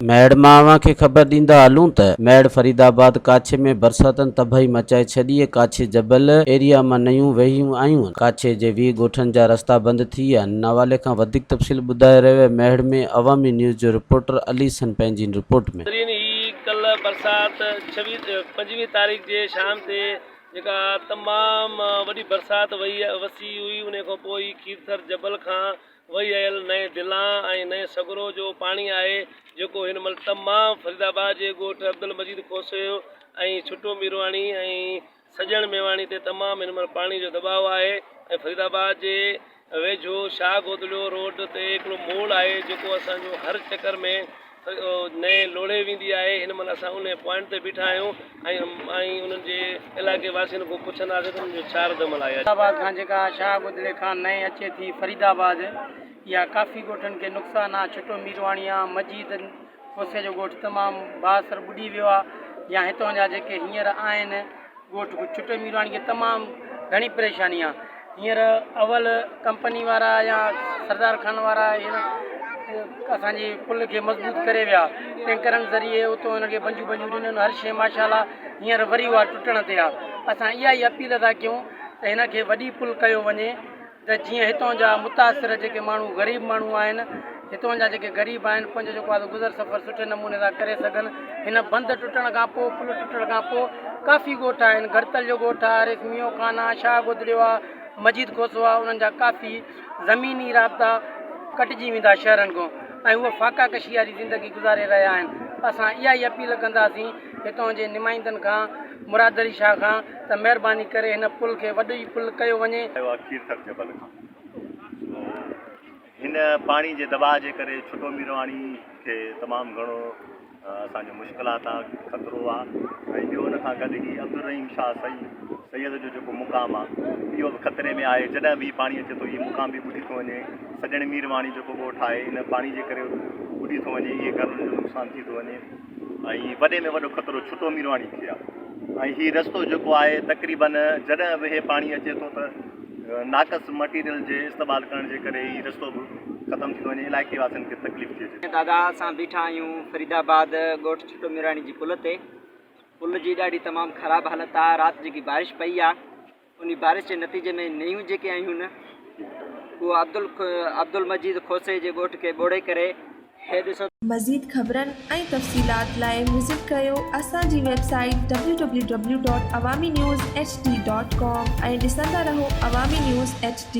Mad मावा खे ख़बर ॾींदा हलूं त मैड फरीदाबाद काछे में बरसातनि तबाही मचाए छॾी। काछे जबल एरिया में नयूं वहियूं आयूं आहिनि। काछे जे 20 ॻोठनि जा रस्ता बंदि थी विया आहिनि। हवाले खां वधीक तफ़सील ॿुधाए रहियो आहे मैड में अवामी न्यूज़ जो रिपोर्टर अली सन पंहिंजी रिपोर्ट में। कल बरसात 25 तारीख़ जे शाम ते जेका तमामु वॾी बरसात वसी हुई, उन खां पोइ खीरथर जबल खां वही आयल नए दिला ऐं नए सगरो जो पाणी आहे, जेको हिन महिल तमामु फरीदाबाद जे ॻोठ अब्दुल मजीद खोसियो ऐं छुटो मीरवाणी ऐं सजण मेवाणी ते तमामु हिन महिल पाणी जो दबाव आहे। ऐं फरीदाबाद जे वेझो शाह गोदलियो रोड ते हिकिड़ो मोड़ आहे, जेको असांजो हर चकर में नए लोड़े वेंदी आहे। हिन महिल असां उन पॉइंट ते बीठा आहियूं ऐं उन्हनि जे इलाइक़े वासियुनि खां पुछंदासीं त उन्हनि जो छा रदमल आहे। फरीदाबाद खां जेका शाह गोदले खां नए अचे थी फरीदाबाद, इहा काफ़ी ॻोठनि खे नुक़सानु आहे। छुटो मीरवाणी आहे, मजीद खोसे जो ॻोठु तमामु बासर ॿुॾी वियो आहे। या हितां जा जेके हींअर आहिनि ॻोठ, छुटो मीरवाणी खे तमामु घणी परेशानी आहे। हींअर अवल कंपनी वारा या सरदार खान वारा असांजी पुल खे मज़बूत करे विया, टैंकरनि ज़रिए उतो हिनखे बंजूं ॾिननि, हर शइ माशाल्लाह हींअर वरी उहा टुटण ते आहे। असां इहा ई अपील था कयूं त हिनखे वॾी पुल कयो वञे, त जीअं हितां जा मुतासिर जेके माण्हू ग़रीब माण्हू आहिनि, हितां जा जेके ग़रीब आहिनि, पंहिंजो जेको आहे गुज़र सफ़र सुठे नमूने सां करे सघनि। हिन बंदि टुटण खां पोइ, पुल टुटण खां पोइ काफ़ी ॻोठ आहिनि, घड़तल जो ॻोठ आहे, आरिफ मियो खान आहे, शाह गोदलियो आहे, मजीद खोसो आहे, उन्हनि जा काफ़ी ज़मीनी राब्ता कटिजी वेंदा शहरनि खां ऐं उहे फाका कशी वारी ज़िंदगी गुज़ारे रहिया आहिनि। असां इहा ई अपील कंदासीं हितां जे नुमाइंदनि खां, मुराद अली शाह खां, त महिरबानी करे हिन पुल खे वॾी पुल कयो वञे। खीरथर जबल खां हिन पाणी जे दबाव जे करे छुटो मीरवाणी खे तमामु घणो असांजो मुश्किलात आहे, ख़तरो आहे। ऐं ॿियो हुन खां गॾु ई अब्दुल रहीम शाह सैयद जो जेको मुक़ाम आहे, इहो बि ख़तरे में आहे। जॾहिं बि पाणी अचे थो, इहो मुक़ाम बि ॿुॾी थो वञे। सजण मीरवाणी जेको ॻोठु आहे, इन पाणी जे करे ॿुॾी थो वञे, इहे घरनि जो नुक़सानु थी थो वञे। ऐं वॾे में वॾो ख़तरो छुटो मीरवाणी खे आहे। ऐं हीउ रस्तो जेको आहे, तक़रीबन जॾहिं बि इहे पाणी अचे थो त नाक़स मटीरियल जे इस्तेमालु करण जे करे हीउ रस्तो बि ख़तमु थी थो वञे, इलाइक़े वासियुनि खे तकलीफ़ थी अचे। दादा, असां बीठा आहियूं फरीदाबाद ॻोठ छुटो मीरवाणी जी पुल ते। पुल जी ॾाढी तमामु ख़राबु हालत आहे। राति जेकी बारिश पई आहे, उन बारिश जे नतीजे में नयूं जेके आहियूं न, उहो अब्दुल मजीद खोसे जे ॻोठ खे ॿोड़े करे हे ॾिसो। मज़ीद ख़बरनि ऐं तफ़सीलात लाइ विज़िट कयो असांजी वेबसाइट www.awamiNewsHD.com ऐं ॾिसंदा रहो अवामी न्यूज़ HD।